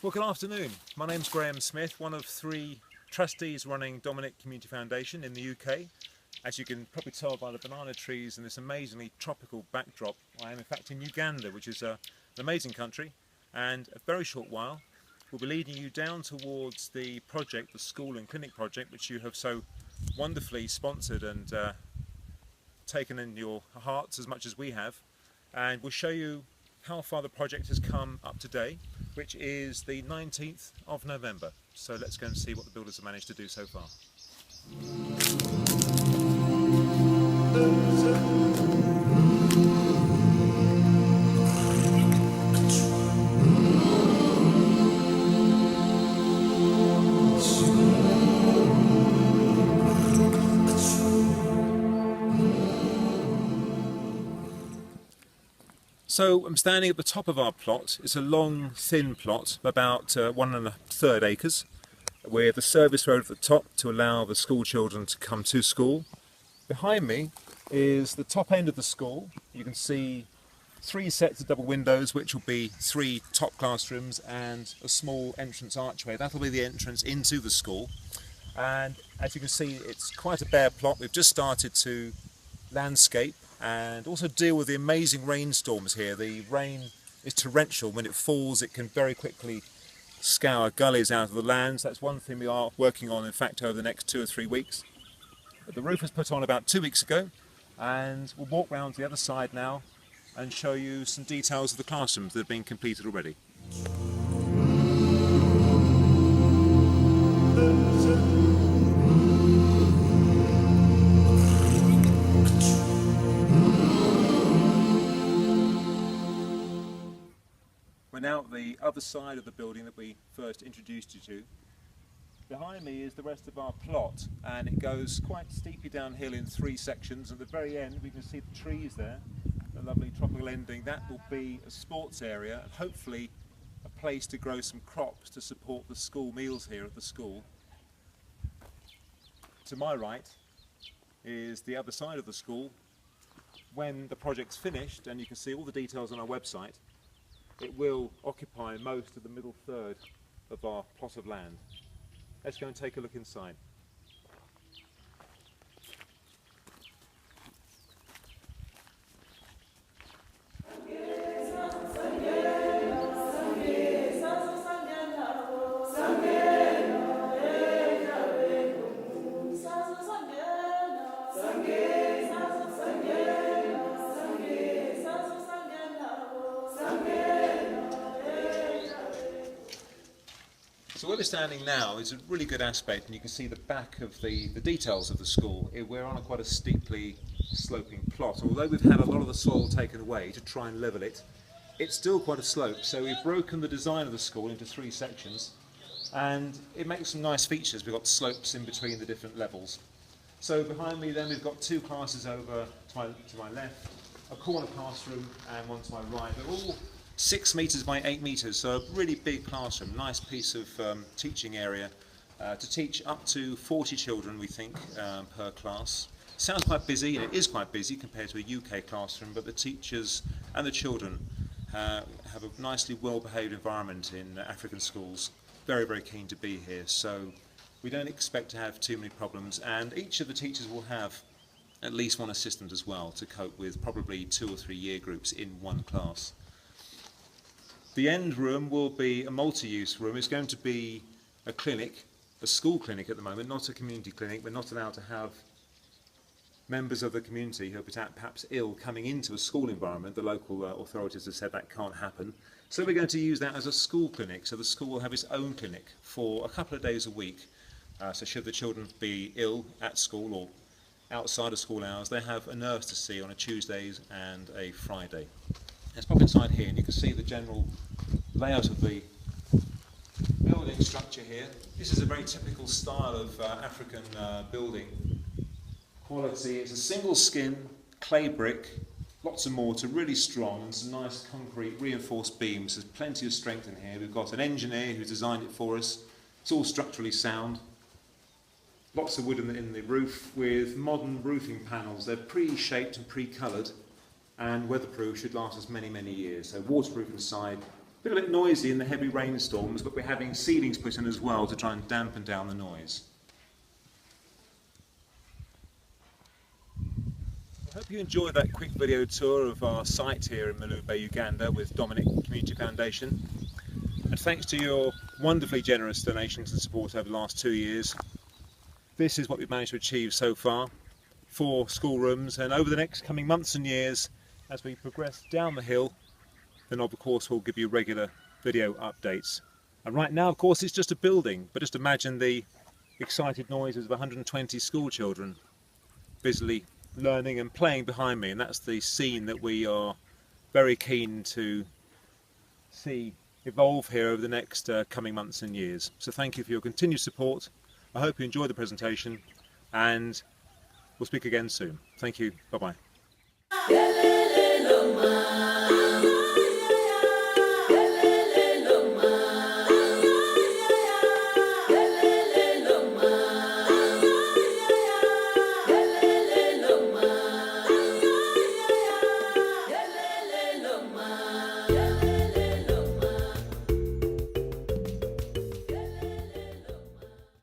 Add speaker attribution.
Speaker 1: Well, good afternoon. My name's Graham Smith, one of 3 trustees running Dominic Community Foundation in the UK. As you can probably tell by the banana trees and this amazingly tropical backdrop, I am in fact in Uganda, which is an amazing country, and a very short while we'll be leading you down towards the project, the school and clinic project, which you have so wonderfully sponsored and taken in your hearts as much as we have, and we'll show you how far the project has come up today, which is the 19th of November. So let's go and see what the builders have managed to do so far. So I'm standing at the top of our plot. It's a long, thin plot, about 1 1/3 acres, with the service road at the top to allow the school children to come to school. Behind me is the top end of the school. You can see 3 sets of double windows, which will be 3 top classrooms and a small entrance archway. That'll be the entrance into the school. And as you can see, it's quite a bare plot. We've just started to landscape and also deal with the amazing rainstorms here. The rain is torrential. When it falls, it can very quickly scour gullies out of the land. So that's one thing we are working on, in fact, over the next 2 or 3 weeks. But the roof was put on about 2 weeks ago, and we'll walk round to the other side now and show you some details of the classrooms that have been completed already. We're now at the other side of the building that we first introduced you to. Behind me is the rest of our plot, and it goes quite steeply downhill in 3 sections. At the very end we can see the trees there, the lovely tropical ending. That will be a sports area and hopefully a place to grow some crops to support the school meals here at the school. To my right is the other side of the school. When the project's finished, and you can see all the details on our website, it will occupy most of the middle third of our plot of land. Let's go and take a look inside. So where we're standing now is a really good aspect, and you can see the back of the details of the school. We're on quite a steeply sloping plot. Although we've had a lot of the soil taken away to try and level it, it's still quite a slope. So we've broken the design of the school into 3 sections, and it makes some nice features. We've got slopes in between the different levels. So behind me then we've got 2 classes over to my left, a corner classroom and one to my right. They're all 6 metres by 8 metres, so a really big classroom, nice piece of teaching area to teach up to 40 children, we think, per class. Sounds quite busy, and it is quite busy compared to a UK classroom, but the teachers and the children have a nicely well-behaved environment in African schools. Very, very keen to be here, so we don't expect to have too many problems, and each of the teachers will have at least one assistant as well to cope with probably 2 or 3 year groups in one class. The end room will be a multi-use room. It's going to be a clinic, a school clinic at the moment, not a community clinic. We're not allowed to have members of the community who are perhaps ill coming into a school environment. The local authorities have said that can't happen. So we're going to use that as a school clinic. So the school will have its own clinic for a couple of days a week. So should the children be ill at school or outside of school hours, they have a nurse to see on a Tuesday and a Friday. Let's pop inside here and you can see the general layout of the building structure here. This is a very typical style of African building quality. It's a single skin clay brick, lots of mortar, really strong, and some nice concrete reinforced beams. There's plenty of strength in here. We've got an engineer who's designed it for us. It's all structurally sound. Lots of wood in the roof with modern roofing panels. They're pre-shaped and pre-coloured, and weatherproof, should last us many, many years. So waterproof inside, a bit a bit noisy in the heavy rainstorms, but we're having ceilings put in as well to try and dampen down the noise. I hope you enjoyed that quick video tour of our site here in Malube, Uganda with Dominic Community Foundation. And thanks to your wonderfully generous donations and support over the last 2 years, this is what we've managed to achieve so far. 4 schoolrooms, and over the next coming months and years, as we progress down the hill, then of course we'll give you regular video updates. And right now, of course, it's just a building, but just imagine the excited noises of 120 school children busily learning and playing behind me, and that's the scene that we are very keen to see evolve here over the next coming months and years. So thank you for your continued support. I hope you enjoyed the presentation, and we'll speak again soon. Thank you. Bye-bye.